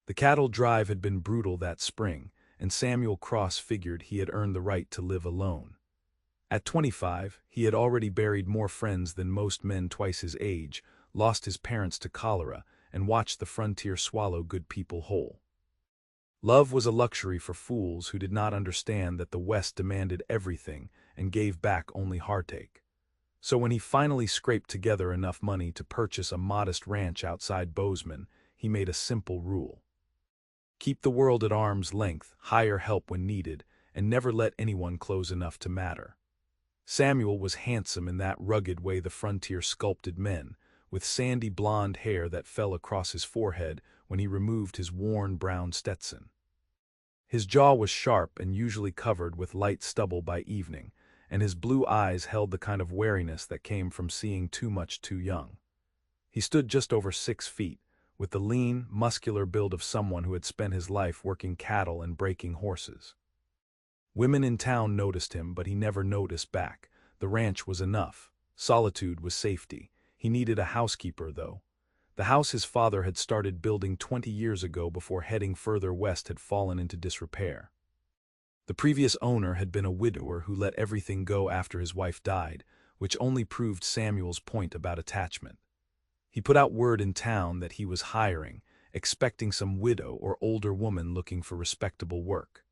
The cattle drive had been brutal that spring, and Samuel Cross figured he had earned the right to live alone. At 25, he had already buried more friends than most men twice his age, lost his parents to cholera, and watched the frontier swallow good people whole. Love was a luxury for fools who did not understand that the West demanded everything and gave back only heartache. So when he finally scraped together enough money to purchase a modest ranch outside Bozeman, he made a simple rule. Keep the world at arm's length, hire help when needed, and never let anyone close enough to matter. Samuel was handsome in that rugged way the frontier sculpted men, with sandy blonde hair that fell across his forehead when he removed his worn brown Stetson. His jaw was sharp and usually covered with light stubble by evening, and his blue eyes held the kind of wariness that came from seeing too much too young. He stood just over 6 feet, with the lean, muscular build of someone who had spent his life working cattle and breaking horses. Women in town noticed him, but he never noticed back. The ranch was enough. Solitude was safety. He needed a housekeeper, though. The house his father had started building 20 years ago before heading further west had fallen into disrepair. The previous owner had been a widower who let everything go after his wife died, which only proved Samuel's point about attachment. He put out word in town that he was hiring, expecting some widow or older woman looking for respectable work.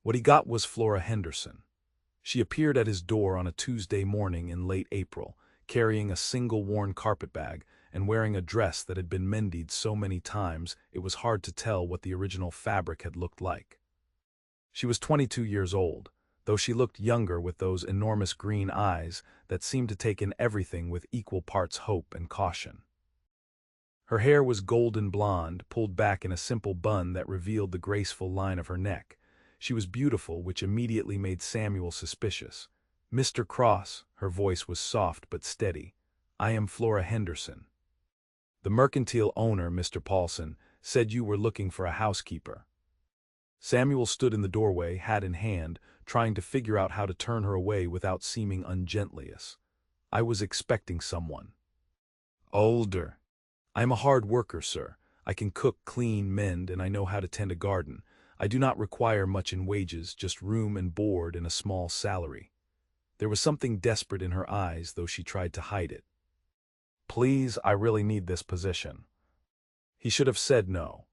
What he got was Flora Henderson. She appeared at his door on a Tuesday morning in late April, carrying a single worn carpetbag and wearing a dress that had been mended so many times it was hard to tell what the original fabric had looked like. She was 22 years old, though she looked younger with those enormous green eyes that seemed to take in everything with equal parts hope and caution. Her hair was golden blonde, pulled back in a simple bun that revealed the graceful line of her neck. She was beautiful, which immediately made Samuel suspicious. "Mr. Cross," her voice was soft but steady, "I am Flora Henderson. The mercantile owner, Mr. Paulson, said you were looking for a housekeeper." Samuel stood in the doorway, hat in hand, trying to figure out how to turn her away without seeming ungentleous. "I was expecting someone." "Older." "I am a hard worker, sir. I can cook, clean, mend, and I know how to tend a garden. I do not require much in wages, just room and board and a small salary." There was something desperate in her eyes, though she tried to hide it. "Please, I really need this position." He should have said no.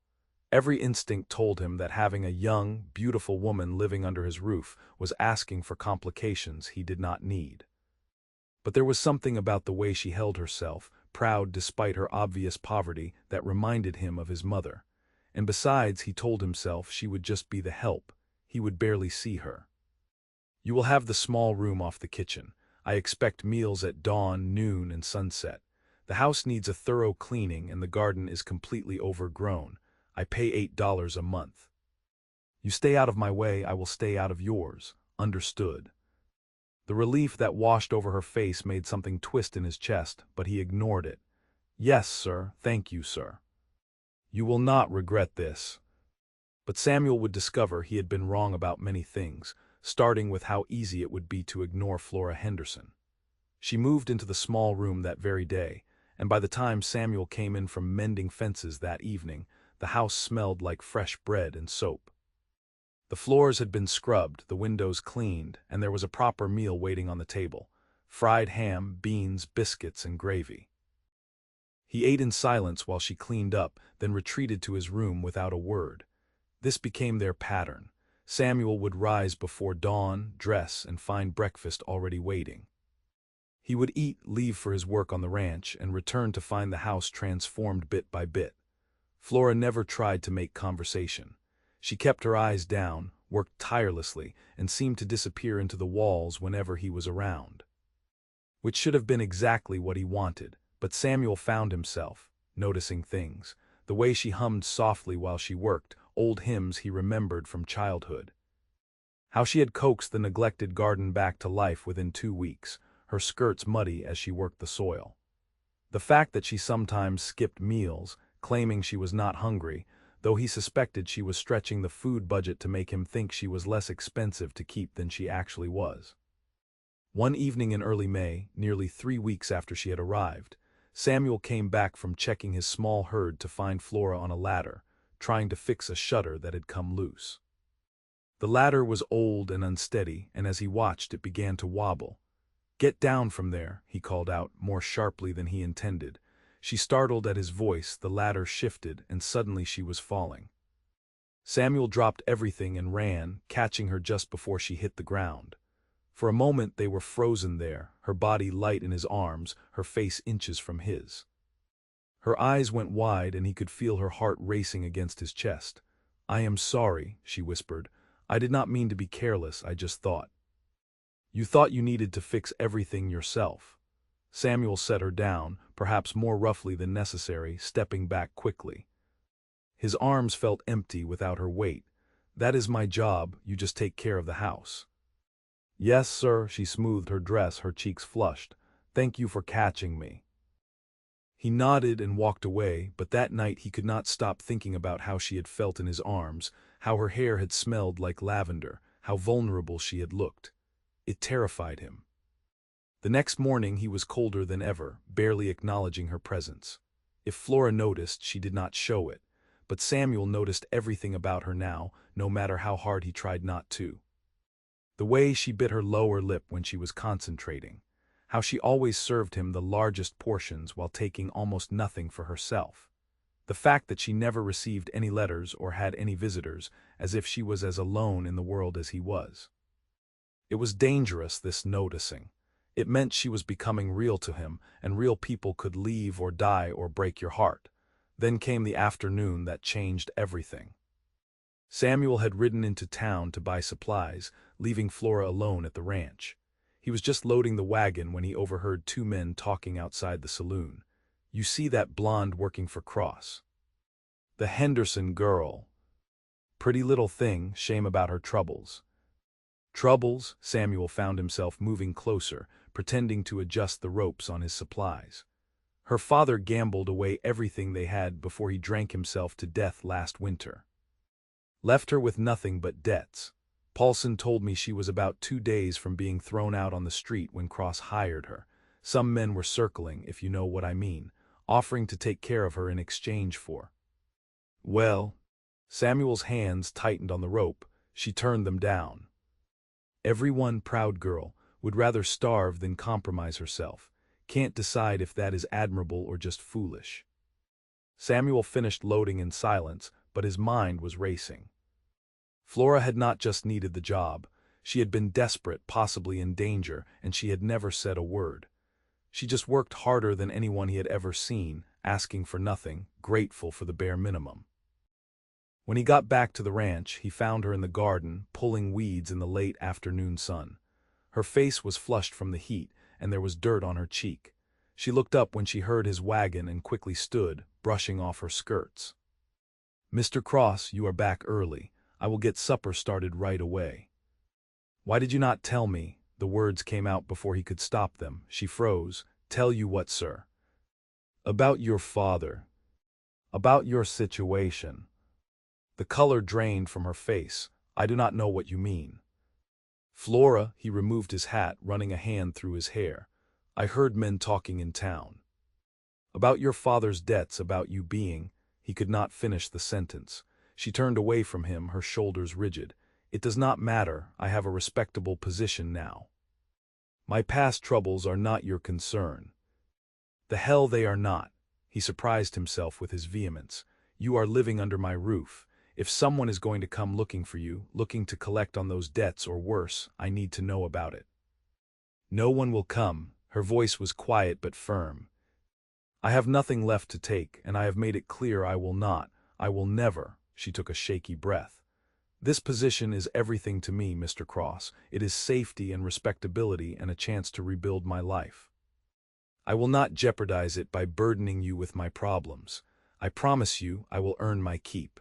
Every instinct told him that having a young, beautiful woman living under his roof was asking for complications he did not need. But there was something about the way she held herself, proud despite her obvious poverty, that reminded him of his mother. And besides, he told himself, she would just be the help. He would barely see her. "You will have the small room off the kitchen. I expect meals at dawn, noon, and sunset. The house needs a thorough cleaning and the garden is completely overgrown. I pay $8 a month. You stay out of my way, I will stay out of yours. Understood?" The relief that washed over her face made something twist in his chest, but he ignored it. "Yes, sir. Thank you, sir. You will not regret this." But Samuel would discover he had been wrong about many things, starting with how easy it would be to ignore Flora Henderson. She moved into the small room that very day, and by the time Samuel came in from mending fences that evening, the house smelled like fresh bread and soap. The floors had been scrubbed, the windows cleaned, and there was a proper meal waiting on the table: fried ham, beans, biscuits, and gravy. He ate in silence while she cleaned up, then retreated to his room without a word. This became their pattern. Samuel would rise before dawn, dress, and find breakfast already waiting. He would eat, leave for his work on the ranch, and return to find the house transformed bit by bit. Flora never tried to make conversation. She kept her eyes down, worked tirelessly, and seemed to disappear into the walls whenever he was around. Which should have been exactly what he wanted, but Samuel found himself noticing things: the way she hummed softly while she worked, old hymns he remembered from childhood. How she had coaxed the neglected garden back to life within 2 weeks, her skirts muddy as she worked the soil. The fact that she sometimes skipped meals, claiming she was not hungry, though he suspected she was stretching the food budget to make him think she was less expensive to keep than she actually was. One evening in early May, nearly 3 weeks after she had arrived, Samuel came back from checking his small herd to find Flora on a ladder, trying to fix a shutter that had come loose. The ladder was old and unsteady, and as he watched, it began to wobble. "Get down from there," he called out, more sharply than he intended. She startled at his voice, the ladder shifted, and suddenly she was falling. Samuel dropped everything and ran, catching her just before she hit the ground. For a moment they were frozen there, her body light in his arms, her face inches from his. Her eyes went wide and he could feel her heart racing against his chest. "I am sorry," she whispered. "I did not mean to be careless, I just thought." "You thought you needed to fix everything yourself." Samuel set her down, perhaps more roughly than necessary, stepping back quickly. His arms felt empty without her weight. "That is my job, you just take care of the house." "Yes, sir," she smoothed her dress, her cheeks flushed. "Thank you for catching me." He nodded and walked away, but that night he could not stop thinking about how she had felt in his arms, how her hair had smelled like lavender, how vulnerable she had looked. It terrified him. The next morning he was colder than ever, barely acknowledging her presence. If Flora noticed, she did not show it, but Samuel noticed everything about her now, no matter how hard he tried not to. The way she bit her lower lip when she was concentrating, how she always served him the largest portions while taking almost nothing for herself. The fact that she never received any letters or had any visitors, as if she was as alone in the world as he was. It was dangerous, this noticing. It meant she was becoming real to him, and real people could leave or die or break your heart. Then came the afternoon that changed everything. Samuel had ridden into town to buy supplies, leaving Flora alone at the ranch. He was just loading the wagon when he overheard two men talking outside the saloon. "You see that blonde working for Cross? The Henderson girl. Pretty little thing, shame about her troubles." Troubles? Samuel found himself moving closer, pretending to adjust the ropes on his supplies. "Her father gambled away everything they had before he drank himself to death last winter. Left her with nothing but debts. Paulson told me she was about 2 days from being thrown out on the street when Cross hired her. Some men were circling, if you know what I mean, offering to take care of her in exchange for—" "Well?" Samuel's hands tightened on the rope. She turned them down. "Everyone, proud girl, would rather starve than compromise herself. Can't decide if that is admirable or just foolish." Samuel finished loading in silence, but his mind was racing. Flora had not just needed the job. She had been desperate, possibly in danger, and she had never said a word. She just worked harder than anyone he had ever seen, asking for nothing, grateful for the bare minimum. When he got back to the ranch, he found her in the garden, pulling weeds in the late afternoon sun. Her face was flushed from the heat, and there was dirt on her cheek. She looked up when she heard his wagon and quickly stood, brushing off her skirts. "Mr. Cross, you are back early. I will get supper started right away." "Why did you not tell me?" The words came out before he could stop them. She froze. "Tell you what, sir?" "About your father. About your situation." The color drained from her face. "I do not know what you mean." "Flora," he removed his hat, running a hand through his hair. "I heard men talking in town. About your father's debts, about you being—" He could not finish the sentence. She turned away from him, her shoulders rigid. "It does not matter. I have a respectable position now. My past troubles are not your concern." "The hell they are not." He surprised himself with his vehemence. "You are living under my roof. If someone is going to come looking for you, looking to collect on those debts or worse, I need to know about it." "No one will come." Her voice was quiet but firm. "I have nothing left to take, and I have made it clear I will not. I will never." She took a shaky breath. "This position is everything to me, Mr. Cross. It is safety and respectability and a chance to rebuild my life. I will not jeopardize it by burdening you with my problems. I promise you I will earn my keep."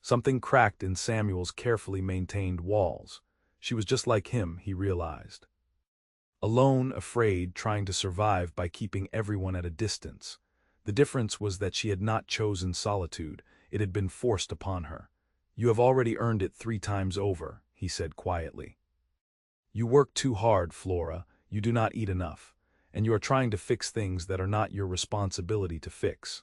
Something cracked in Samuel's carefully maintained walls. She was just like him, he realized. Alone, afraid, trying to survive by keeping everyone at a distance. The difference was that she had not chosen solitude. It had been forced upon her. "You have already earned it 3 times over," he said quietly. "You work too hard, Flora. You do not eat enough. And you are trying to fix things that are not your responsibility to fix."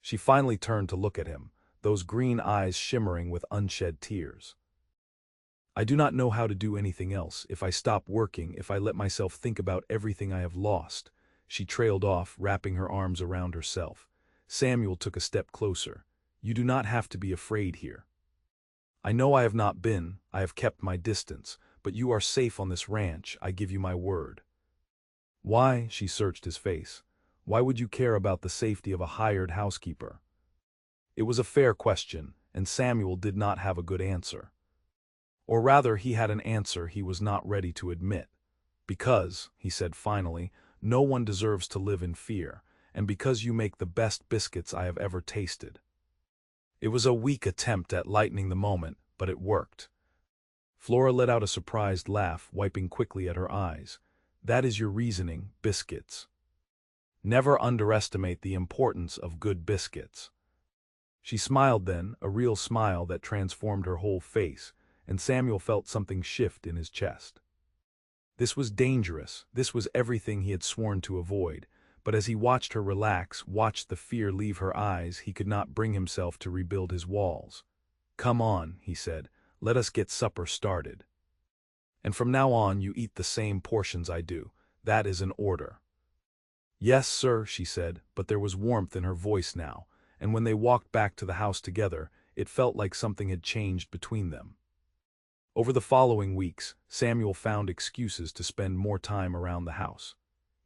She finally turned to look at him. those green eyes shimmering with unshed tears. I do not know how to do anything else, if I stop working, if I let myself think about everything I have lost. She trailed off, wrapping her arms around herself. Samuel took a step closer. You do not have to be afraid here. I know I have not been, I have kept my distance, but you are safe on this ranch, I give you my word. Why? She searched his face. Why would you care about the safety of a hired housekeeper? It was a fair question, and Samuel did not have a good answer. Or rather, he had an answer he was not ready to admit. Because, he said finally, no one deserves to live in fear, and because you make the best biscuits I have ever tasted. It was a weak attempt at lightening the moment, but it worked. Flora let out a surprised laugh, wiping quickly at her eyes. That is your reasoning, biscuits. Never underestimate the importance of good biscuits. She smiled then, a real smile that transformed her whole face, and Samuel felt something shift in his chest. This was dangerous, this was everything he had sworn to avoid, but as he watched her relax, watched the fear leave her eyes, he could not bring himself to rebuild his walls. Come on, he said, let us get supper started. And from now on you eat the same portions I do, that is an order. Yes, sir, she said, but there was warmth in her voice now, and when they walked back to the house together, it felt like something had changed between them. Over the following weeks, Samuel found excuses to spend more time around the house.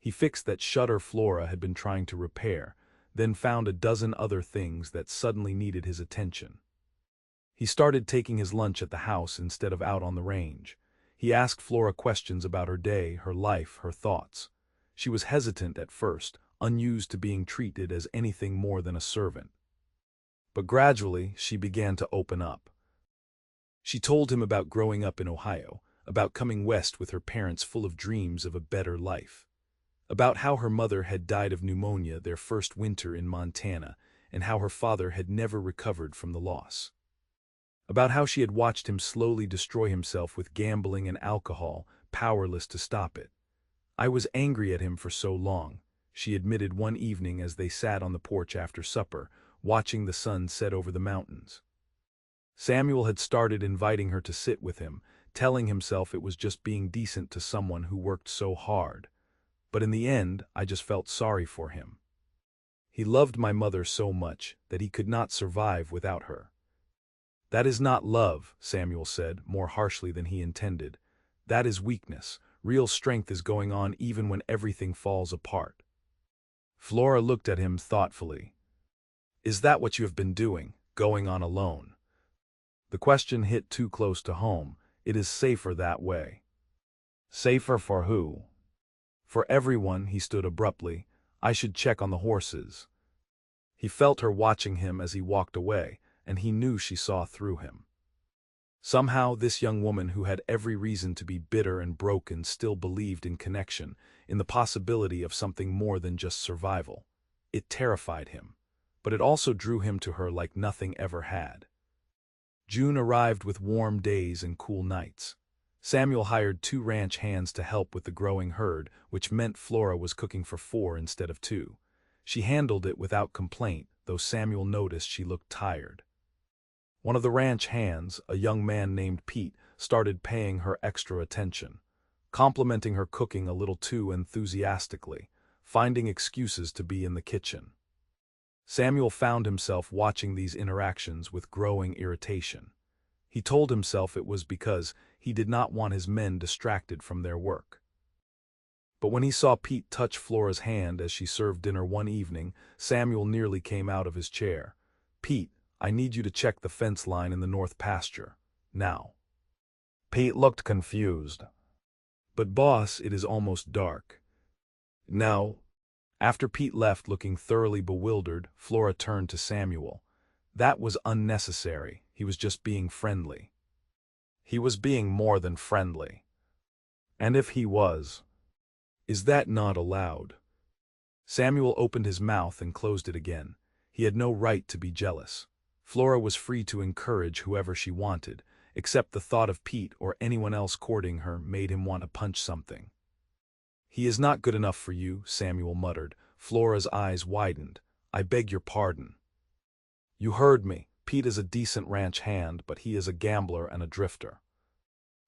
He fixed that shutter Flora had been trying to repair, then found a dozen other things that suddenly needed his attention. He started taking his lunch at the house instead of out on the range. He asked Flora questions about her day, her life, her thoughts. She was hesitant at first, unused to being treated as anything more than a servant. But gradually, she began to open up. She told him about growing up in Ohio, about coming west with her parents full of dreams of a better life, about how her mother had died of pneumonia their first winter in Montana, and how her father had never recovered from the loss, about how she had watched him slowly destroy himself with gambling and alcohol, powerless to stop it. I was angry at him for so long, she admitted one evening as they sat on the porch after supper, watching the sun set over the mountains. Samuel had started inviting her to sit with him, telling himself it was just being decent to someone who worked so hard. But in the end, I just felt sorry for him. He loved my mother so much that he could not survive without her. That is not love, Samuel said, more harshly than he intended. That is weakness. Real strength is going on even when everything falls apart. Flora looked at him thoughtfully. Is that what you have been doing, going on alone? The question hit too close to home. It is safer that way. Safer for who? For everyone, he stood abruptly. I should check on the horses. He felt her watching him as he walked away, and he knew she saw through him. Somehow, this young woman who had every reason to be bitter and broken still believed in connection, in the possibility of something more than just survival. It terrified him, but it also drew him to her like nothing ever had. June arrived with warm days and cool nights. Samuel hired 2 ranch hands to help with the growing herd, which meant Flora was cooking for 4 instead of 2. She handled it without complaint, though Samuel noticed she looked tired. One of the ranch hands, a young man named Pete, started paying her extra attention, complimenting her cooking a little too enthusiastically, finding excuses to be in the kitchen. Samuel found himself watching these interactions with growing irritation. He told himself it was because he did not want his men distracted from their work. But when he saw Pete touch Flora's hand as she served dinner one evening, Samuel nearly came out of his chair. Pete, I need you to check the fence line in the north pasture. Now. Pete looked confused. But boss, it is almost dark. No. After Pete left looking thoroughly bewildered, Flora turned to Samuel. That was unnecessary. He was just being friendly. He was being more than friendly. And if he was, is that not allowed? Samuel opened his mouth and closed it again. He had no right to be jealous. Flora was free to encourage whoever she wanted, except the thought of Pete or anyone else courting her made him want to punch something. He is not good enough for you, Samuel muttered. Flora's eyes widened. I beg your pardon. You heard me. Pete is a decent ranch hand, but he is a gambler and a drifter.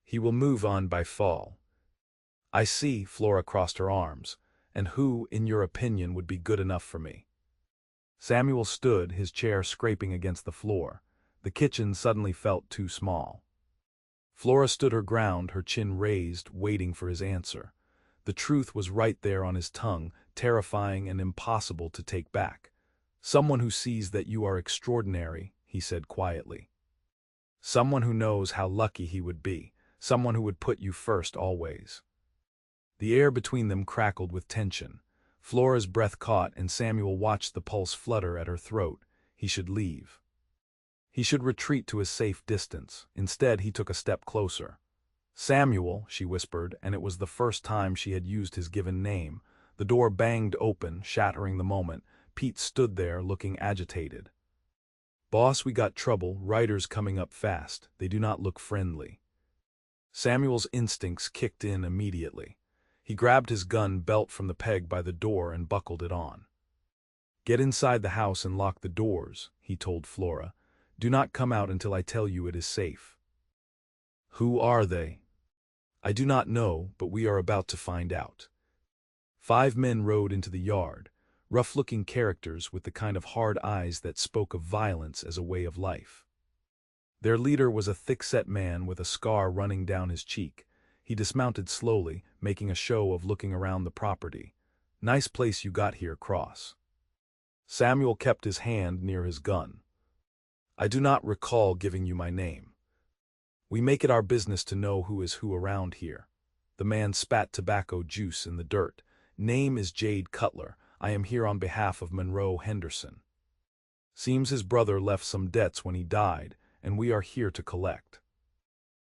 He will move on by fall. I see, Flora crossed her arms. And who, in your opinion, would be good enough for me? Samuel stood, his chair scraping against the floor. The kitchen suddenly felt too small. Flora stood her ground, her chin raised, waiting for his answer. The truth was right there on his tongue, terrifying and impossible to take back. Someone who sees that you are extraordinary, he said quietly. Someone who knows how lucky he would be, someone who would put you first always. The air between them crackled with tension. Flora's breath caught, and Samuel watched the pulse flutter at her throat. He should leave. He should retreat to a safe distance. Instead, he took a step closer. Samuel, she whispered, and it was the first time she had used his given name. The door banged open, shattering the moment. Pete stood there, looking agitated. Boss, we got trouble, riders coming up fast. They do not look friendly. Samuel's instincts kicked in immediately. He grabbed his gun belt from the peg by the door and buckled it on. Get inside the house and lock the doors, he told Flora. Do not come out until I tell you it is safe. Who are they? I do not know, but we are about to find out. 5 men rode into the yard, rough-looking characters with the kind of hard eyes that spoke of violence as a way of life. Their leader was a thick-set man with a scar running down his cheek. He dismounted slowly, making a show of looking around the property. Nice place you got here, Cross. Samuel kept his hand near his gun. I do not recall giving you my name. We make it our business to know who is who around here. The man spat tobacco juice in the dirt. Name is Jade Cutler. I am here on behalf of Monroe Henderson. Seems his brother left some debts when he died, and we are here to collect.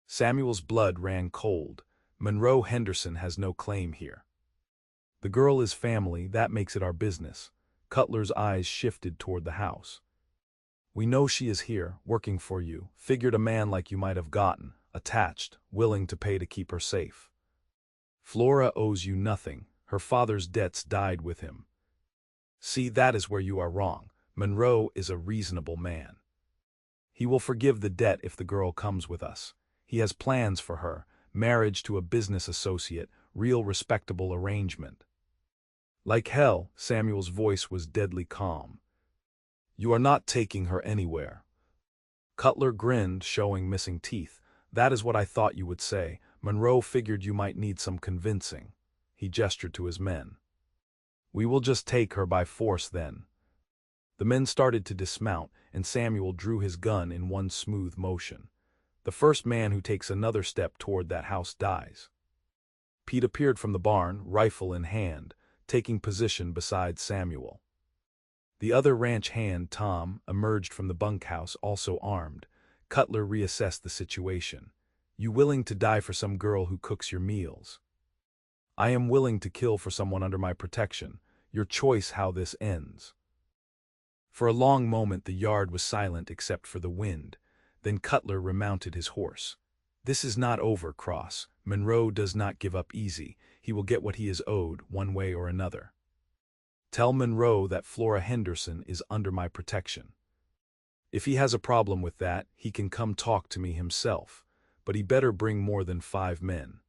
Samuel's blood ran cold. Monroe Henderson has no claim here. The girl is family, that makes it our business. Cutler's eyes shifted toward the house. We know she is here, working for you. Figured a man like you might have gotten, attached, willing to pay to keep her safe. Flora owes you nothing. Her father's debts died with him. See, that is where you are wrong. Monroe is a reasonable man. He will forgive the debt if the girl comes with us. He has plans for her, marriage to a business associate, real respectable arrangement. Like hell, Samuel's voice was deadly calm. You are not taking her anywhere. Cutler grinned, showing missing teeth. That is what I thought you would say. Monroe figured you might need some convincing. He gestured to his men. We will just take her by force then. The men started to dismount, and Samuel drew his gun in one smooth motion. The first man who takes another step toward that house dies. Pete appeared from the barn, rifle in hand, taking position beside Samuel. The other ranch hand, Tom, emerged from the bunkhouse, also armed. Cutler reassessed the situation. You willing to die for some girl who cooks your meals? I am willing to kill for someone under my protection. Your choice how this ends. For a long moment the yard was silent except for the wind. Then Cutler remounted his horse. This is not over, Cross. Monroe does not give up easy. He will get what he is owed, one way or another. Tell Monroe that Flora Henderson is under my protection. If he has a problem with that, he can come talk to me himself, but he better bring more than 5 men.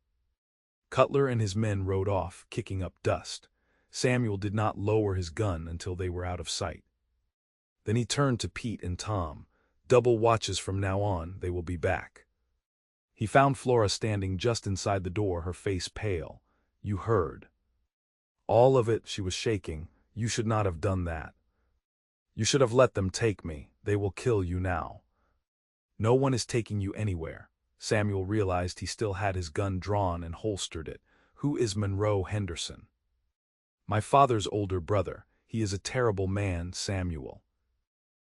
Cutler and his men rode off, kicking up dust. Samuel did not lower his gun until they were out of sight. Then he turned to Pete and Tom. Double watches from now on, they will be back. He found Flora standing just inside the door, her face pale. You heard. All of it, she was shaking. You should not have done that. You should have let them take me. They will kill you now. No one is taking you anywhere. Samuel realized he still had his gun drawn and holstered it. Who is Monroe Henderson? My father's older brother. He is a terrible man, Samuel.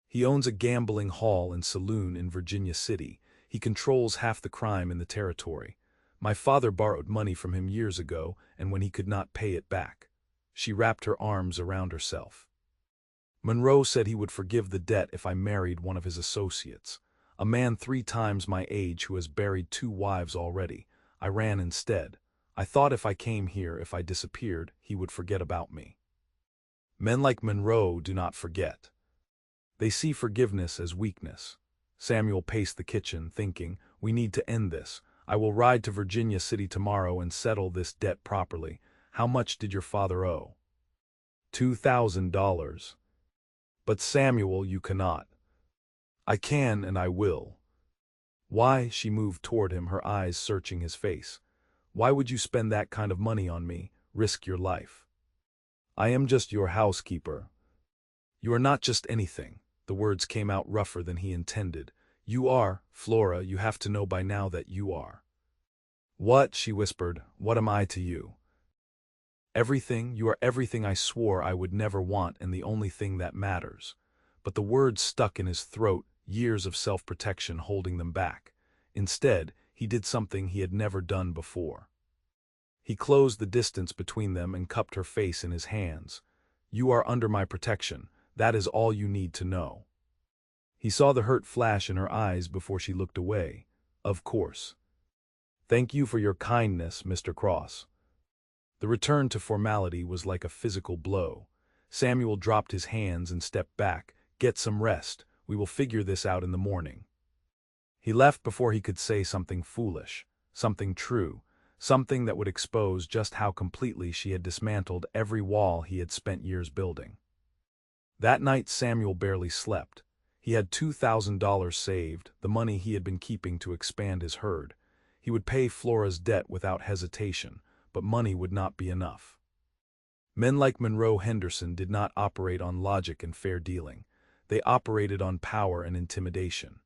He owns a gambling hall and saloon in Virginia City. He controls half the crime in the territory. My father borrowed money from him years ago, and when he could not pay it back. She wrapped her arms around herself. Monroe said he would forgive the debt if I married one of his associates. A man 3 times my age who has buried 2 wives already. I ran instead. I thought if I came here, if I disappeared, he would forget about me. Men like Monroe do not forget. They see forgiveness as weakness. Samuel paced the kitchen, thinking, we need to end this. I will ride to Virginia City tomorrow and settle this debt properly. How much did your father owe? $2,000. But Samuel, you cannot. I can and I will. Why? She moved toward him, her eyes searching his face. Why would you spend that kind of money on me, risk your life? I am just your housekeeper. You are not just anything. The words came out rougher than he intended. You are, Flora, you have to know by now that you are. What? She whispered. What am I to you? Everything. You are everything I swore I would never want and the only thing that matters. But the words stuck in his throat, years of self-protection holding them back. Instead, he did something he had never done before. He closed the distance between them and cupped her face in his hands. You are under my protection. That is all you need to know. He saw the hurt flash in her eyes before she looked away. Of course. Thank you for your kindness, Mr. Cross. The return to formality was like a physical blow. Samuel dropped his hands and stepped back. Get some rest. We will figure this out in the morning. He left before he could say something foolish, something true, something that would expose just how completely she had dismantled every wall he had spent years building. That night Samuel barely slept. He had $2,000 saved, the money he had been keeping to expand his herd. He would pay Flora's debt without hesitation, but money would not be enough. Men like Monroe Henderson did not operate on logic and fair dealing. They operated on power and intimidation.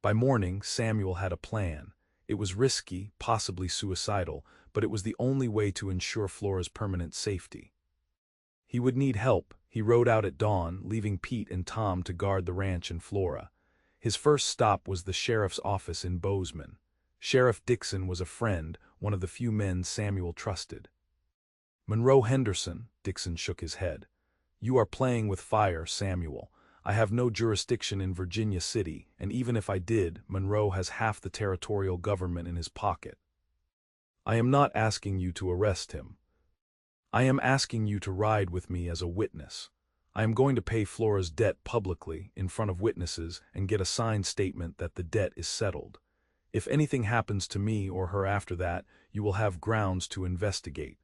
By morning, Samuel had a plan. It was risky, possibly suicidal, but it was the only way to ensure Flora's permanent safety. He would need help. He rode out at dawn, leaving Pete and Tom to guard the ranch and Flora. His first stop was the sheriff's office in Bozeman. Sheriff Dixon was a friend, one of the few men Samuel trusted. Monroe Henderson, Dixon shook his head. You are playing with fire, Samuel. I have no jurisdiction in Virginia City, and even if I did, Monroe has half the territorial government in his pocket. I am not asking you to arrest him. I am asking you to ride with me as a witness. I am going to pay Flora's debt publicly, in front of witnesses, and get a signed statement that the debt is settled. If anything happens to me or her after that, you will have grounds to investigate.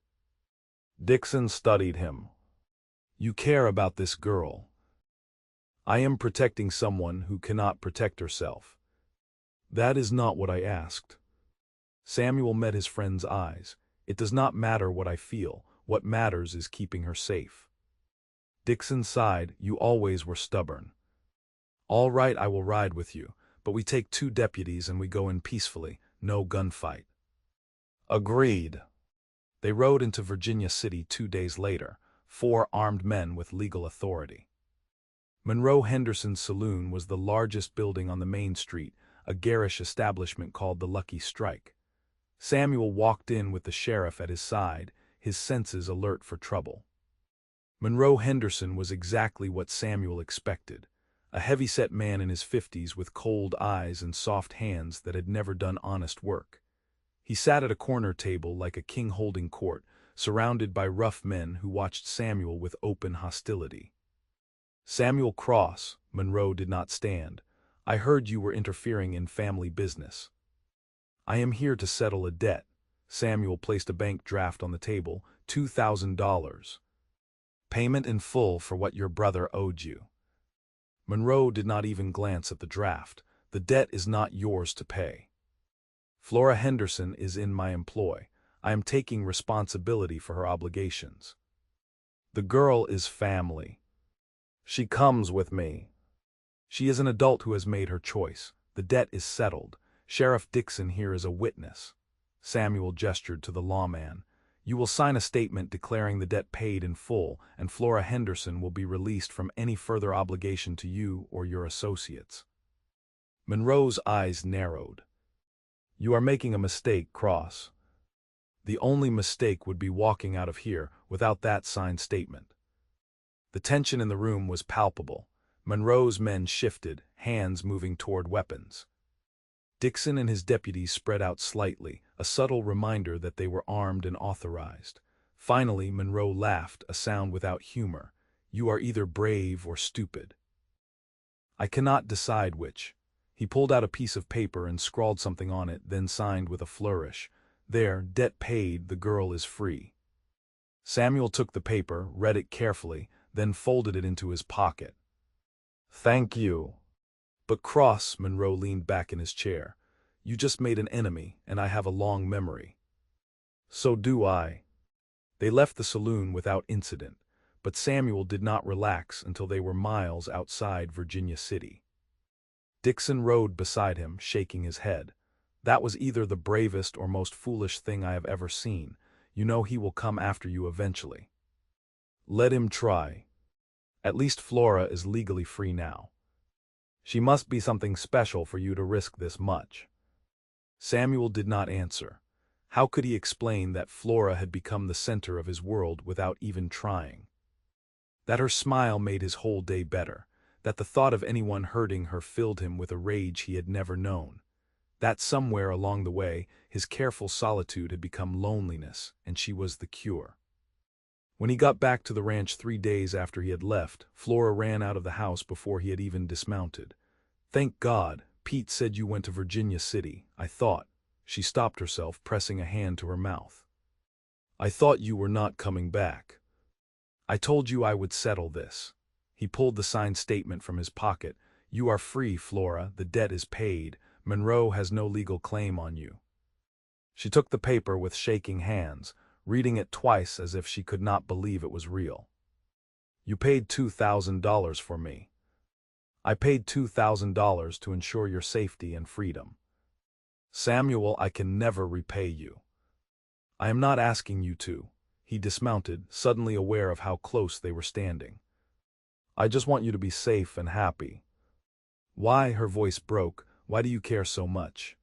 Dixon studied him. You care about this girl. I am protecting someone who cannot protect herself. That is not what I asked. Samuel met his friend's eyes. It does not matter what I feel. What matters is keeping her safe. Dixon sighed. You always were stubborn. All right, I will ride with you, but we take 2 deputies and we go in peacefully, no gunfight. Agreed. They rode into Virginia City 2 days later, 4 armed men with legal authority. Monroe Henderson's saloon was the largest building on the main street, a garish establishment called the Lucky Strike. Samuel walked in with the sheriff at his side, his senses alert for trouble. Monroe Henderson was exactly what Samuel expected, a heavy-set man in his 50s with cold eyes and soft hands that had never done honest work. He sat at a corner table like a king holding court, surrounded by rough men who watched Samuel with open hostility. Samuel Cross, Monroe did not stand. I heard you were interfering in family business. I am here to settle a debt. Samuel placed a bank draft on the table, $2,000. Payment in full for what your brother owed you. Monroe did not even glance at the draft. The debt is not yours to pay. Flora Henderson is in my employ. I am taking responsibility for her obligations. The girl is family. She comes with me. She is an adult who has made her choice. The debt is settled. Sheriff Dixon here is a witness. Samuel gestured to the lawman. You will sign a statement declaring the debt paid in full, and Flora Henderson will be released from any further obligation to you or your associates. Monroe's eyes narrowed. You are making a mistake, Cross. The only mistake would be walking out of here without that signed statement. The tension in the room was palpable. Monroe's men shifted, hands moving toward weapons. Dixon and his deputies spread out slightly, a subtle reminder that they were armed and authorized. Finally, Monroe laughed, a sound without humor. You are either brave or stupid. I cannot decide which. He pulled out a piece of paper and scrawled something on it, then signed with a flourish. There, debt paid, the girl is free. Samuel took the paper, read it carefully, then folded it into his pocket. Thank you. But Cross, Monroe leaned back in his chair. You just made an enemy, and I have a long memory. So do I. They left the saloon without incident, but Samuel did not relax until they were miles outside Virginia City. Dixon rode beside him, shaking his head. That was either the bravest or most foolish thing I have ever seen. You know he will come after you eventually. Let him try. At least Flora is legally free now. She must be something special for you to risk this much. Samuel did not answer. How could he explain that Flora had become the center of his world without even trying? That her smile made his whole day better, that the thought of anyone hurting her filled him with a rage he had never known, that somewhere along the way his careful solitude had become loneliness, and she was the cure. When he got back to the ranch 3 days after he had left, Flora ran out of the house before he had even dismounted. Thank God, Pete said you went to Virginia City, I thought. She stopped herself, pressing a hand to her mouth. I thought you were not coming back. I told you I would settle this. He pulled the signed statement from his pocket. You are free, Flora, the debt is paid. Monroe has no legal claim on you. She took the paper with shaking hands, reading it twice as if she could not believe it was real. You paid $2,000 for me. I paid $2,000 to ensure your safety and freedom. Samuel, I can never repay you. I am not asking you to. He dismounted, suddenly aware of how close they were standing. I just want you to be safe and happy. Why? Her voice broke. Why do you care so much?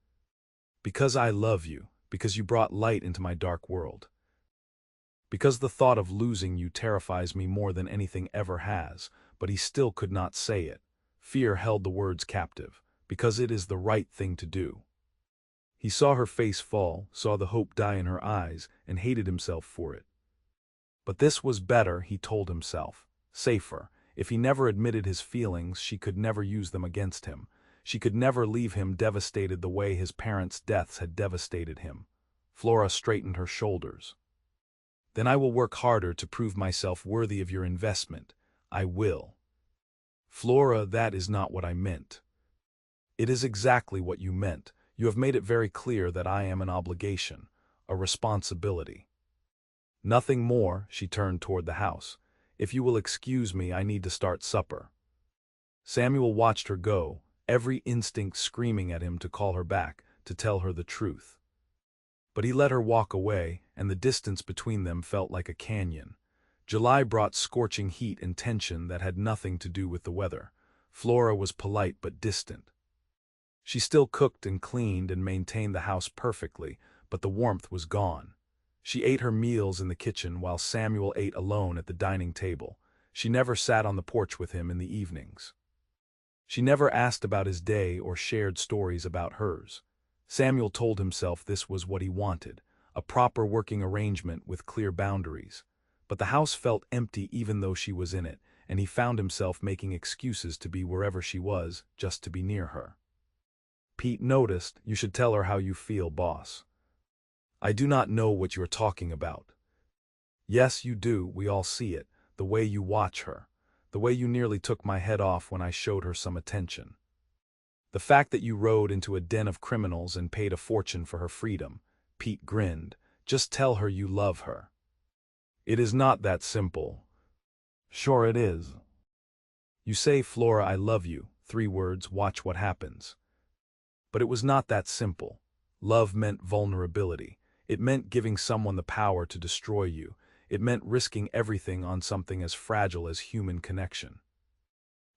Because I love you, because you brought light into my dark world. Because the thought of losing you terrifies me more than anything ever has, but he still could not say it. Fear held the words captive, because it is the right thing to do. He saw her face fall, saw the hope die in her eyes, and hated himself for it. But this was better, he told himself. Safer. If he never admitted his feelings, she could never use them against him. She could never leave him devastated the way his parents' deaths had devastated him. Flora straightened her shoulders. Then I will work harder to prove myself worthy of your investment. I will. Flora, that is not what I meant. It is exactly what you meant. You have made it very clear that I am an obligation, a responsibility. Nothing more. She turned toward the house. If you will excuse me, I need to start supper. Samuel watched her go, every instinct screaming at him to call her back, to tell her the truth. But he let her walk away, and the distance between them felt like a canyon. July brought scorching heat and tension that had nothing to do with the weather. Flora was polite but distant. She still cooked and cleaned and maintained the house perfectly, but the warmth was gone. She ate her meals in the kitchen while Samuel ate alone at the dining table. She never sat on the porch with him in the evenings. She never asked about his day or shared stories about hers. Samuel told himself this was what he wanted, a proper working arrangement with clear boundaries. But the house felt empty even though she was in it, and he found himself making excuses to be wherever she was, just to be near her. Pete noticed. You should tell her how you feel, boss. I do not know what you are talking about. Yes, you do, we all see it, the way you watch her, the way you nearly took my head off when I showed her some attention. The fact that you rode into a den of criminals and paid a fortune for her freedom. Pete grinned. Just tell her you love her. It is not that simple. Sure it is. You say, Flora, I love you, 3 words, watch what happens. But it was not that simple. Love meant vulnerability. It meant giving someone the power to destroy you. It meant risking everything on something as fragile as human connection.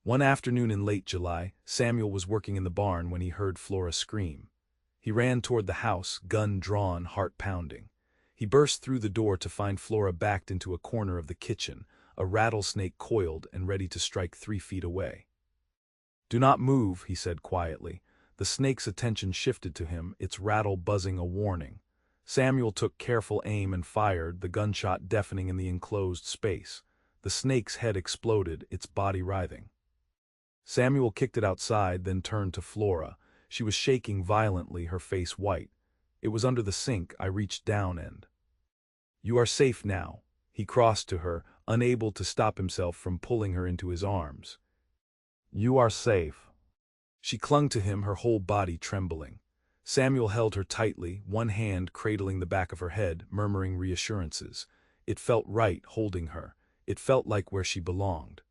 One afternoon in late July, Samuel was working in the barn when he heard Flora scream. He ran toward the house, gun drawn, heart pounding. He burst through the door to find Flora backed into a corner of the kitchen, a rattlesnake coiled and ready to strike 3 feet away. Do not move, he said quietly. The snake's attention shifted to him, its rattle buzzing a warning. Samuel took careful aim and fired, the gunshot deafening in the enclosed space. The snake's head exploded, its body writhing. Samuel kicked it outside, then turned to Flora. She was shaking violently, her face white. It was under the sink. I reached down and... You are safe now. He crossed to her, unable to stop himself from pulling her into his arms. You are safe. She clung to him, her whole body trembling. Samuel held her tightly, one hand cradling the back of her head, murmuring reassurances. It felt right holding her. It felt like where she belonged.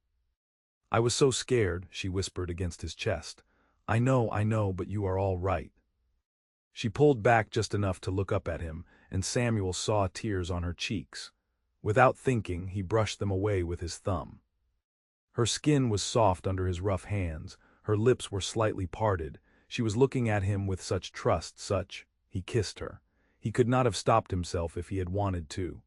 I was so scared, she whispered against his chest. I know, but you are all right. She pulled back just enough to look up at him, and Samuel saw tears on her cheeks. Without thinking, he brushed them away with his thumb. Her skin was soft under his rough hands, her lips were slightly parted. She was looking at him with such trust, he kissed her. He could not have stopped himself if he had wanted to.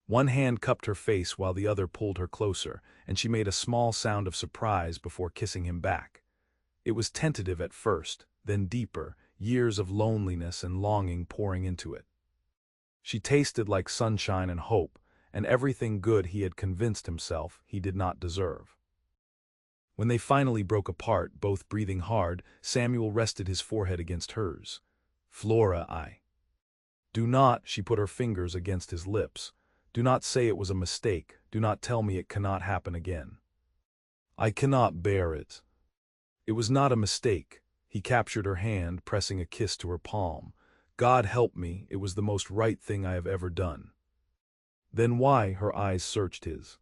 One hand cupped her face while the other pulled her closer, and she made a small sound of surprise before kissing him back. It was tentative at first, then deeper, years of loneliness and longing pouring into it. She tasted like sunshine and hope, and everything good he had convinced himself he did not deserve. When they finally broke apart, both breathing hard, Samuel rested his forehead against hers. Flora, Do not, she put her fingers against his lips. Do not say it was a mistake. Do not tell me it cannot happen again. I cannot bear it. It was not a mistake. He captured her hand, pressing a kiss to her palm. God help me, it was the most right thing I have ever done. Then why? Her eyes searched his.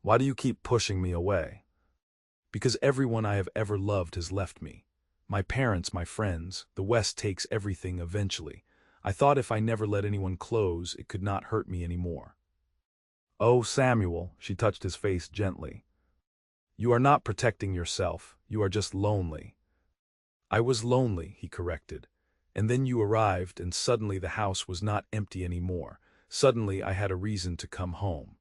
Why do you keep pushing me away? Because everyone I have ever loved has left me. My parents, my friends, the West takes everything eventually. I thought if I never let anyone close, it could not hurt me anymore. Oh, Samuel, she touched his face gently. You are not protecting yourself, you are just lonely. I was lonely, he corrected. And then you arrived, and suddenly the house was not empty anymore. Suddenly I had a reason to come home.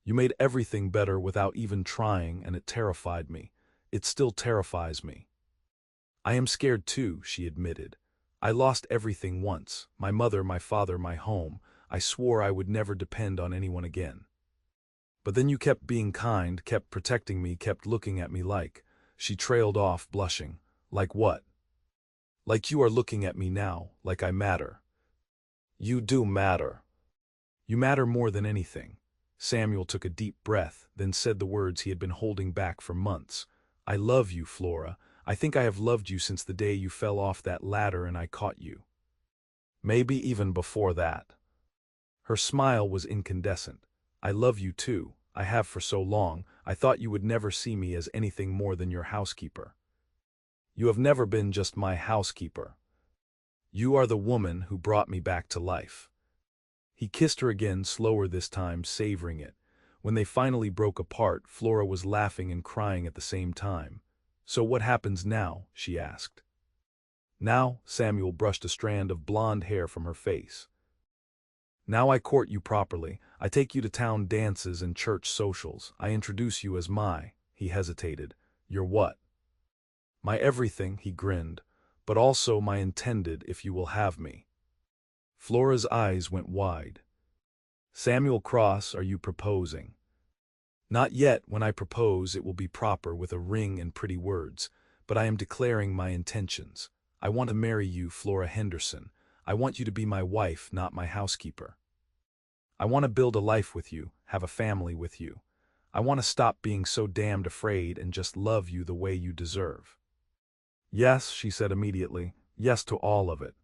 You made everything better without even trying, and it terrified me. It still terrifies me. I am scared too, she admitted. I lost everything once, my mother, my father, my home. I swore I would never depend on anyone again. But then you kept being kind, kept protecting me, kept looking at me like... She trailed off, blushing. Like what? Like you are looking at me now, like I matter. You do matter. You matter more than anything. Samuel took a deep breath, then said the words he had been holding back for months. I love you, Flora. I think I have loved you since the day you fell off that ladder and I caught you. Maybe even before that. Her smile was incandescent. I love you too. I have for so long. I thought you would never see me as anything more than your housekeeper. You have never been just my housekeeper. You are the woman who brought me back to life. He kissed her again, slower this time, savoring it. When they finally broke apart, Flora was laughing and crying at the same time. So what happens now? She asked. Now, Samuel brushed a strand of blonde hair from her face. Now I court you properly. I take you to town dances and church socials. I introduce you as he hesitated. Your what? My everything, he grinned, but also my intended if you will have me. Flora's eyes went wide. Samuel Cross, are you proposing? Not yet. When I propose, it will be proper with a ring and pretty words, but I am declaring my intentions. I want to marry you, Flora Henderson. I want you to be my wife, not my housekeeper. I want to build a life with you, have a family with you. I want to stop being so damned afraid and just love you the way you deserve. Yes, she said immediately, yes to all of it.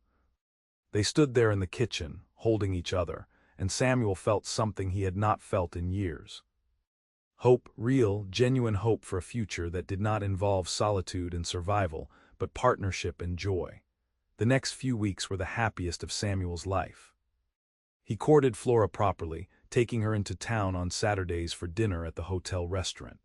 They stood there in the kitchen, holding each other, and Samuel felt something he had not felt in years. Hope, real, genuine hope for a future that did not involve solitude and survival, but partnership and joy. The next few weeks were the happiest of Samuel's life. He courted Flora properly, taking her into town on Saturdays for dinner at the hotel restaurant.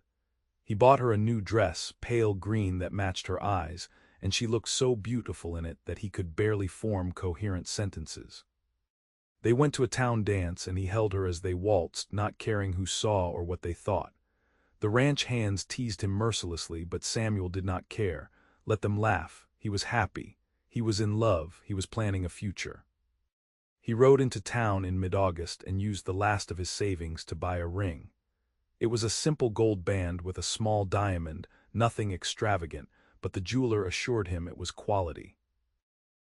He bought her a new dress, pale green, that matched her eyes, and she looked so beautiful in it that he could barely form coherent sentences. They went to a town dance, and he held her as they waltzed, not caring who saw or what they thought. The ranch hands teased him mercilessly, but Samuel did not care. Let them laugh. He was happy. He was in love. He was planning a future. He rode into town in mid-August and used the last of his savings to buy a ring. It was a simple gold band with a small diamond, nothing extravagant, but the jeweler assured him it was quality.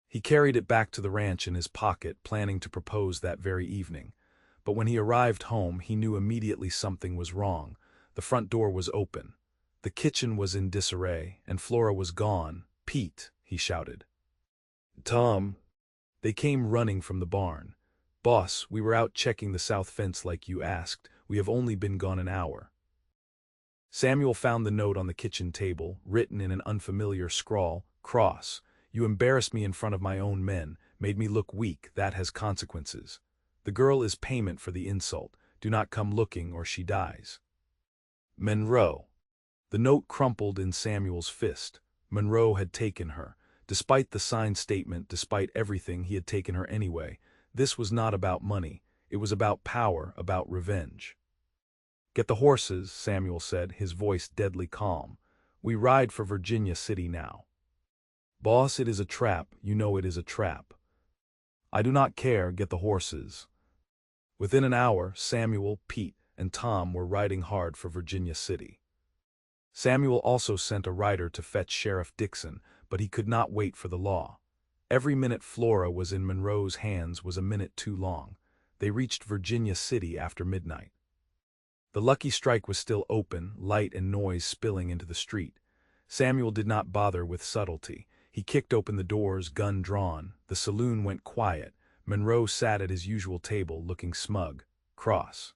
He carried it back to the ranch in his pocket, planning to propose that very evening. But when he arrived home, he knew immediately something was wrong. The front door was open. The kitchen was in disarray, and Flora was gone. "Pete," he shouted. "Tom." They came running from the barn. "Boss, we were out checking the south fence like you asked. We have only been gone an hour." Samuel found the note on the kitchen table, written in an unfamiliar scrawl. "Cross. You embarrassed me in front of my own men, made me look weak. That has consequences. The girl is payment for the insult. Do not come looking or she dies. Monroe." The note crumpled in Samuel's fist. Monroe had taken her. Despite the signed statement, despite everything, he had taken her anyway. This was not about money. It was about power, about revenge. "Get the horses," Samuel said, his voice deadly calm. "We ride for Virginia City now." "Boss, it is a trap. You know it is a trap." "I do not care. Get the horses." Within an hour, Samuel, Pete, and Tom were riding hard for Virginia City. Samuel also sent a rider to fetch Sheriff Dixon, but he could not wait for the law. Every minute Flora was in Monroe's hands was a minute too long. They reached Virginia City after midnight. The Lucky Strike was still open, light and noise spilling into the street. Samuel did not bother with subtlety. He kicked open the doors, gun drawn. The saloon went quiet. Monroe sat at his usual table, looking smug. "Cross.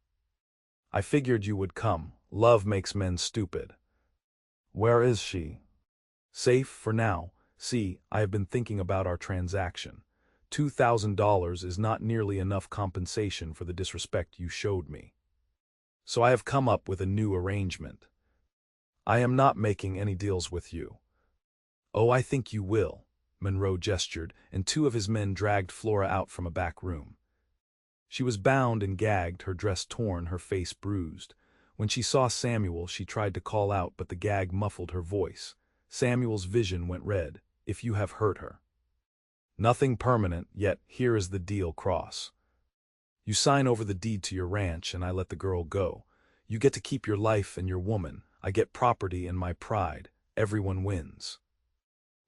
I figured you would come. Love makes men stupid." "Where is she?" "Safe, for now. See, I have been thinking about our transaction. $2,000 is not nearly enough compensation for the disrespect you showed me. So I have come up with a new arrangement. I am not making any deals with you." "Oh, I think you will." Monroe gestured, and two of his men dragged Flora out from a back room. She was bound and gagged, her dress torn, her face bruised. When she saw Samuel, she tried to call out, but the gag muffled her voice. Samuel's vision went red. "If you have hurt her." "Nothing permanent, yet here is the deal, Cross. You sign over the deed to your ranch, and I let the girl go. You get to keep your life and your woman. I get property and my pride. Everyone wins."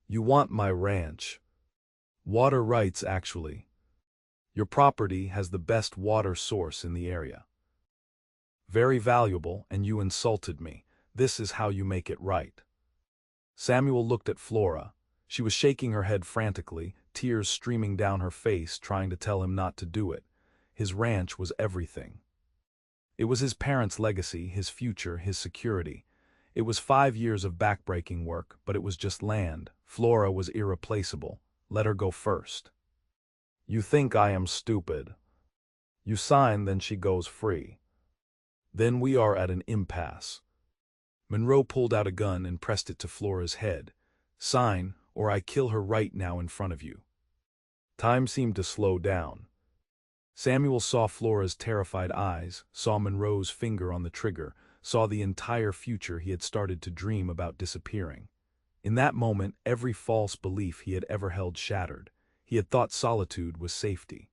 "You want my ranch." "Water rights, actually. Your property has the best water source in the area. Very valuable, and you insulted me. This is how you make it right." Samuel looked at Flora. She was shaking her head frantically, tears streaming down her face, trying to tell him not to do it. His ranch was everything. It was his parents' legacy, his future, his security. It was 5 years of backbreaking work, but it was just land. Flora was irreplaceable. Let her go first. "You think I am stupid. You sign, then she goes free. Then we are at an impasse." Monroe pulled out a gun and pressed it to Flora's head. "Sign, or I kill her right now in front of you." Time seemed to slow down. Samuel saw Flora's terrified eyes, saw Monroe's finger on the trigger, saw the entire future he had started to dream about disappearing. In that moment, every false belief he had ever held shattered. He had thought solitude was safety.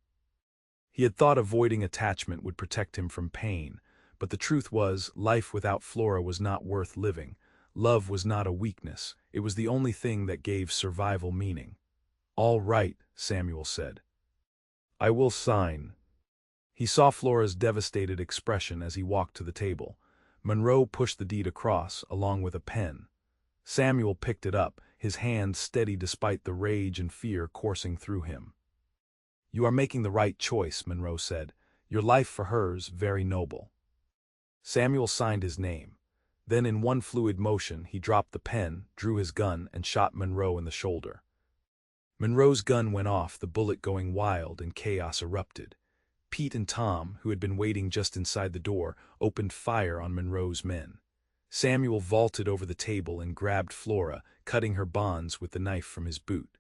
He had thought avoiding attachment would protect him from pain, but the truth was, life without Flora was not worth living. Love was not a weakness, it was the only thing that gave survival meaning. "All right," Samuel said. "I will sign." He saw Flora's devastated expression as he walked to the table. Monroe pushed the deed across, along with a pen. Samuel picked it up, his hand steady despite the rage and fear coursing through him. "You are making the right choice," Monroe said. "Your life for hers, very noble." Samuel signed his name. Then in one fluid motion, he dropped the pen, drew his gun, and shot Monroe in the shoulder. Monroe's gun went off, the bullet going wild, and chaos erupted. Pete and Tom, who had been waiting just inside the door, opened fire on Monroe's men. Samuel vaulted over the table and grabbed Flora, cutting her bonds with the knife from his boot.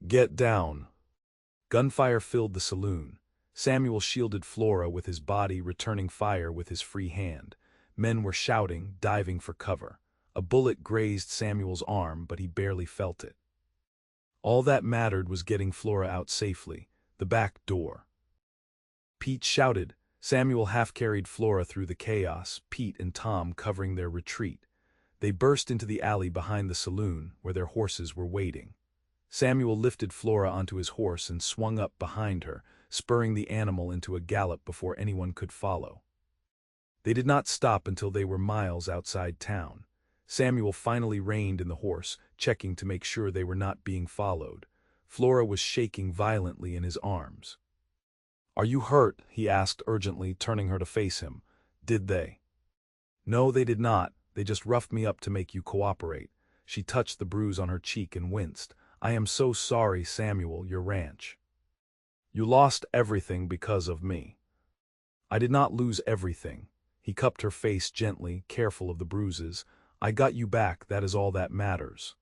"Get down." Gunfire filled the saloon. Samuel shielded Flora with his body, returning fire with his free hand. Men were shouting, diving for cover. A bullet grazed Samuel's arm, but he barely felt it. All that mattered was getting Flora out safely, the back door. Pete shouted. Samuel half-carried Flora through the chaos, Pete and Tom covering their retreat. They burst into the alley behind the saloon, where their horses were waiting. Samuel lifted Flora onto his horse and swung up behind her, spurring the animal into a gallop before anyone could follow. They did not stop until they were miles outside town. Samuel finally reined in the horse, checking to make sure they were not being followed. Flora was shaking violently in his arms. "Are you hurt?" he asked urgently, turning her to face him. "Did they?" "No, they did not. They just roughed me up to make you cooperate." She touched the bruise on her cheek and winced. "I am so sorry, Samuel, your ranch. You lost everything because of me." "I did not lose everything." He cupped her face gently, careful of the bruises. "I got you back, that is all that matters.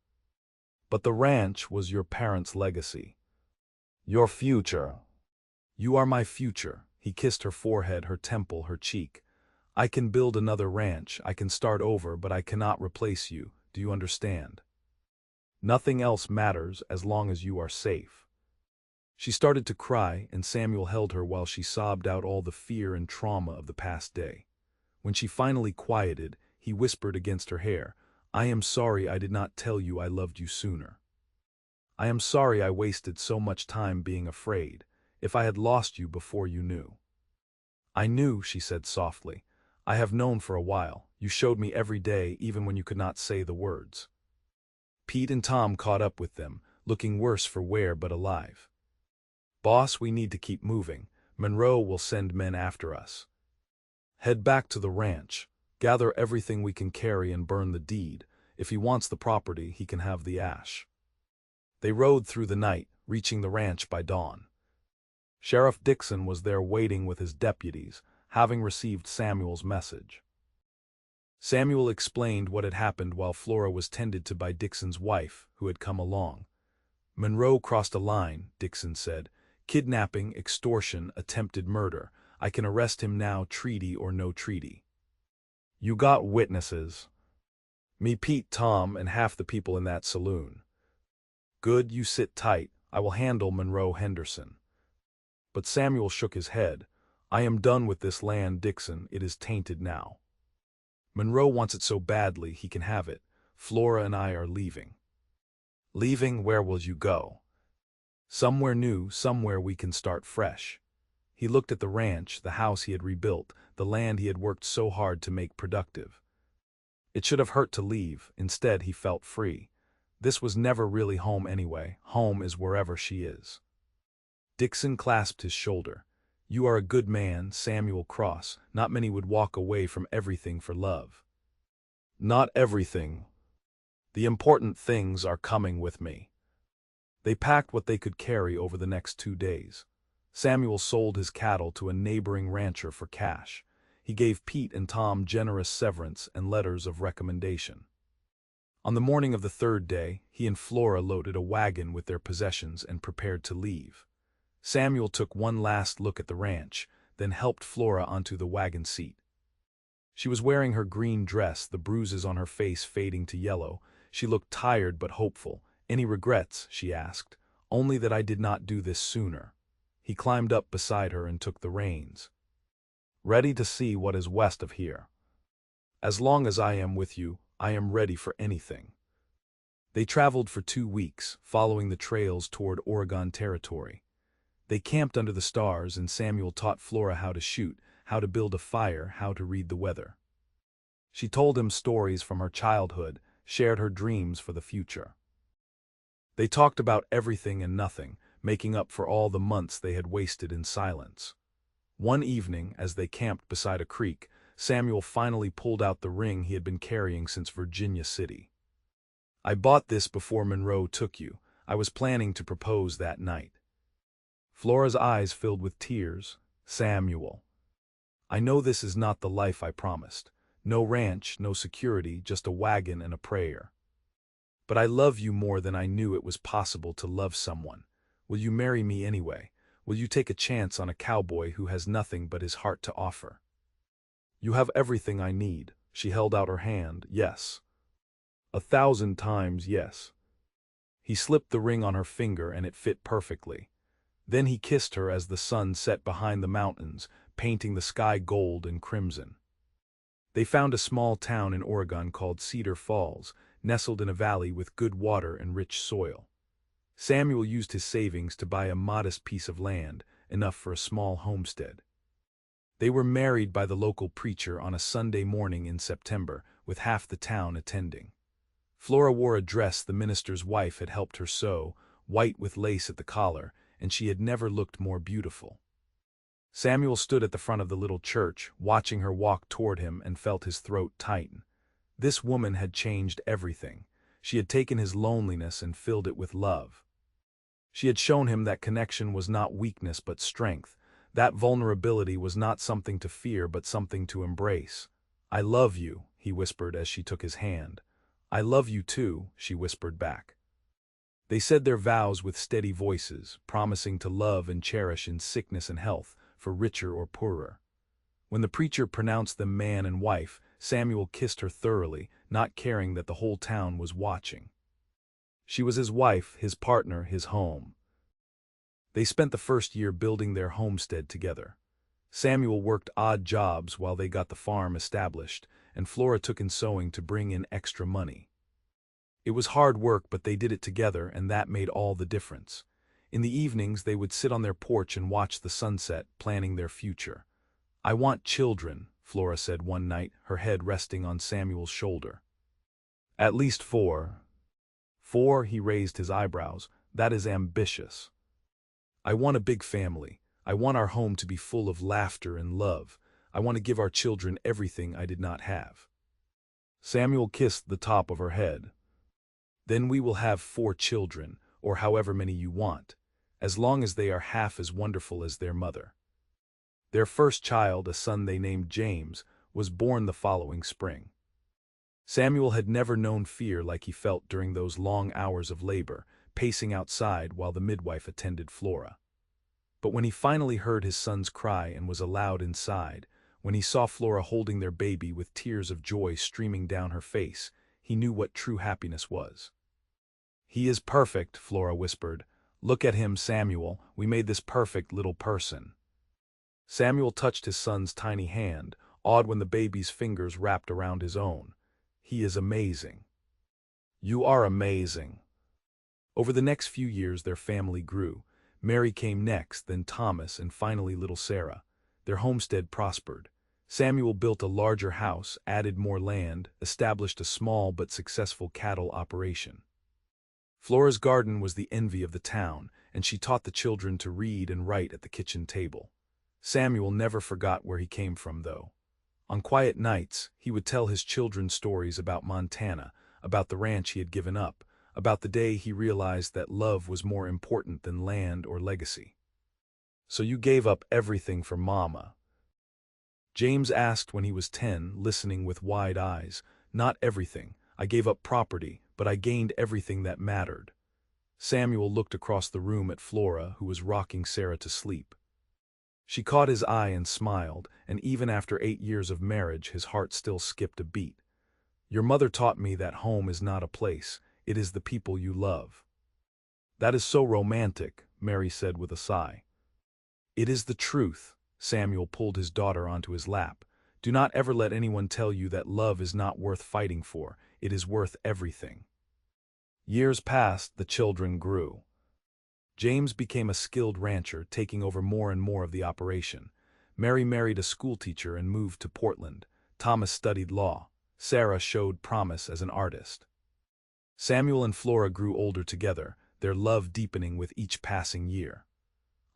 But the ranch was your parents' legacy. Your future. You are my future." He kissed her forehead, her temple, her cheek. "I can build another ranch, I can start over, but I cannot replace you, do you understand? Nothing else matters as long as you are safe." She started to cry, and Samuel held her while she sobbed out all the fear and trauma of the past day. When she finally quieted, he whispered against her hair, "I am sorry I did not tell you I loved you sooner. I am sorry I wasted so much time being afraid. If I had lost you before you knew." "I knew," she said softly. "I have known for a while. You showed me every day, even when you could not say the words." Pete and Tom caught up with them, looking worse for wear but alive. "Boss, we need to keep moving. Monroe will send men after us. Head back to the ranch. Gather everything we can carry and burn the deed. If he wants the property, he can have the ash." They rode through the night, reaching the ranch by dawn. Sheriff Dixon was there waiting with his deputies, having received Samuel's message. Samuel explained what had happened while Flora was tended to by Dixon's wife, who had come along. "Monroe crossed a line," Dixon said. "Kidnapping, extortion, attempted murder. I can arrest him now, treaty or no treaty." "You got witnesses?" "Me, Pete, Tom, and half the people in that saloon." "Good, you sit tight. I will handle Flora Henderson." But Samuel shook his head. "I am done with this land, Dixon. It is tainted now. Monroe wants it so badly he can have it. Flora and I are leaving." "Leaving? Where will you go?" "Somewhere new, somewhere we can start fresh." He looked at the ranch, the house he had rebuilt, the land he had worked so hard to make productive. It should have hurt to leave. Instead, he felt free. This was never really home anyway. Home is wherever she is. Dixon clasped his shoulder. "You are a good man, Samuel Cross. Not many would walk away from everything for love." "Not everything. The important things are coming with me." They packed what they could carry over the next 2 days. Samuel sold his cattle to a neighboring rancher for cash. He gave Pete and Tom generous severance and letters of recommendation. On the morning of the 3rd day, he and Flora loaded a wagon with their possessions and prepared to leave. Samuel took one last look at the ranch, then helped Flora onto the wagon seat. She was wearing her green dress, the bruises on her face fading to yellow. She looked tired but hopeful. "Any regrets?" she asked. "Only that I did not do this sooner." He climbed up beside her and took the reins. "Ready to see what is west of here. As long as I am with you, I am ready for anything." They traveled for 2 weeks, following the trails toward Oregon territory. They camped under the stars, and Samuel taught Flora how to shoot, how to build a fire, how to read the weather. She told him stories from her childhood, shared her dreams for the future. They talked about everything and nothing, making up for all the months they had wasted in silence. One evening, as they camped beside a creek, Samuel finally pulled out the ring he had been carrying since Virginia City. "I bought this before Monroe took you. I was planning to propose that night." Flora's eyes filled with tears. "Samuel, I know this is not the life I promised. No ranch, no security, just a wagon and a prayer. But I love you more than I knew it was possible to love someone. Will you marry me anyway? Will you take a chance on a cowboy who has nothing but his heart to offer?" "You have everything I need." She held out her hand. "Yes. 1,000 times yes." He slipped the ring on her finger and it fit perfectly. Then he kissed her as the sun set behind the mountains, painting the sky gold and crimson. They found a small town in Oregon called Cedar Falls, nestled in a valley with good water and rich soil. Samuel used his savings to buy a modest piece of land, enough for a small homestead. They were married by the local preacher on a Sunday morning in September, with half the town attending. Flora wore a dress the minister's wife had helped her sew, white with lace at the collar, and she had never looked more beautiful. Samuel stood at the front of the little church, watching her walk toward him, and felt his throat tighten. This woman had changed everything. She had taken his loneliness and filled it with love. She had shown him that connection was not weakness but strength, that vulnerability was not something to fear but something to embrace. "I love you," he whispered as she took his hand. "I love you too," she whispered back. They said their vows with steady voices, promising to love and cherish in sickness and health, for richer or poorer. When the preacher pronounced them man and wife, Samuel kissed her thoroughly, not caring that the whole town was watching. She was his wife, his partner, his home. They spent the first year building their homestead together. Samuel worked odd jobs while they got the farm established, and Flora took in sewing to bring in extra money. It was hard work, but they did it together, and that made all the difference. In the evenings they would sit on their porch and watch the sunset, planning their future. "I want children," Flora said one night, her head resting on Samuel's shoulder. "At least 4. 4, he raised his eyebrows. "That is ambitious. I want a big family. I want our home to be full of laughter and love. I want to give our children everything I did not have." Samuel kissed the top of her head. "Then we will have 4 children, or however many you want, as long as they are half as wonderful as their mother." Their first child, a son they named James, was born the following spring. Samuel had never known fear like he felt during those long hours of labor, pacing outside while the midwife attended Flora. But when he finally heard his son's cry and was allowed inside, when he saw Flora holding their baby with tears of joy streaming down her face, he knew what true happiness was. "He is perfect," Flora whispered. "Look at him, Samuel. We made this perfect little person." Samuel touched his son's tiny hand, awed when the baby's fingers wrapped around his own. "He is amazing." "You are amazing." Over the next few years their family grew. Mary came next, then Thomas, and finally little Sarah. Their homestead prospered. Samuel built a larger house, added more land, established a small but successful cattle operation. Flora's garden was the envy of the town, and she taught the children to read and write at the kitchen table. Samuel never forgot where he came from, though. On quiet nights, he would tell his children stories about Montana, about the ranch he had given up, about the day he realized that love was more important than land or legacy. "So you gave up everything for Mama?" James asked when he was 10, listening with wide eyes. "Not everything. I gave up property, but I gained everything that mattered." Samuel looked across the room at Flora, who was rocking Sarah to sleep. She caught his eye and smiled, and even after 8 years of marriage his heart still skipped a beat. "Your mother taught me that home is not a place, it is the people you love." "That is so romantic," Mary said with a sigh. "It is the truth." Samuel pulled his daughter onto his lap. "Do not ever let anyone tell you that love is not worth fighting for. It is worth everything." Years passed, the children grew. James became a skilled rancher, taking over more and more of the operation. Mary married a schoolteacher and moved to Portland. Thomas studied law. Sarah showed promise as an artist. Samuel and Flora grew older together, their love deepening with each passing year.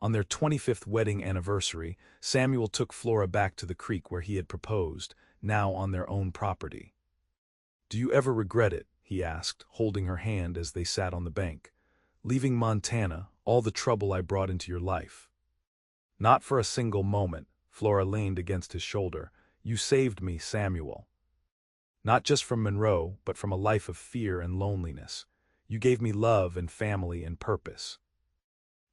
On their 25th wedding anniversary, Samuel took Flora back to the creek where he had proposed, now on their own property. "Do you ever regret it?" he asked, holding her hand as they sat on the bank. "Leaving Montana, all the trouble I brought into your life?" "Not for a single moment," Flora leaned against his shoulder. "You saved me, Samuel. Not just from Monroe, but from a life of fear and loneliness. You gave me love and family and purpose.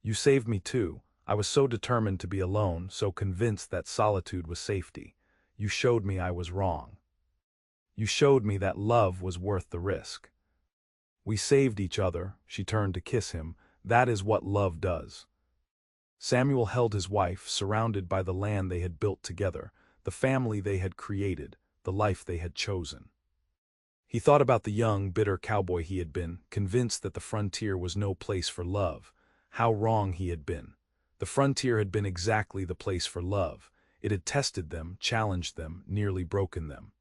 You saved me too. I was so determined to be alone, so convinced that solitude was safety. You showed me I was wrong. You showed me that love was worth the risk. We saved each other." She turned to kiss him. "That is what love does." Samuel held his wife, surrounded by the land they had built together, the family they had created, the life they had chosen. He thought about the young, bitter cowboy he had been, convinced that the frontier was no place for love. How wrong he had been. The frontier had been exactly the place for love. It had tested them, challenged them, nearly broken them.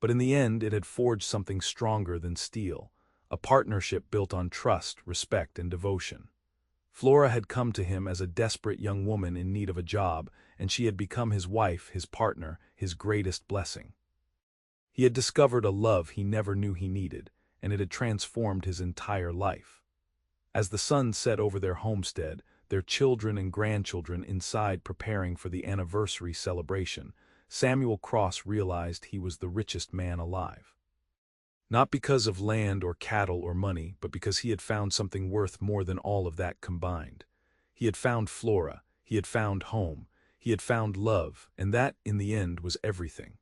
But in the end, it had forged something stronger than steel, a partnership built on trust, respect, and devotion. Flora had come to him as a desperate young woman in need of a job, and she had become his wife, his partner, his greatest blessing. He had discovered a love he never knew he needed, and it had transformed his entire life. As the sun set over their homestead, their children and grandchildren inside preparing for the anniversary celebration, Samuel Cross realized he was the richest man alive. Not because of land or cattle or money, but because he had found something worth more than all of that combined. He had found Flora, he had found home, he had found love, and that, in the end, was everything.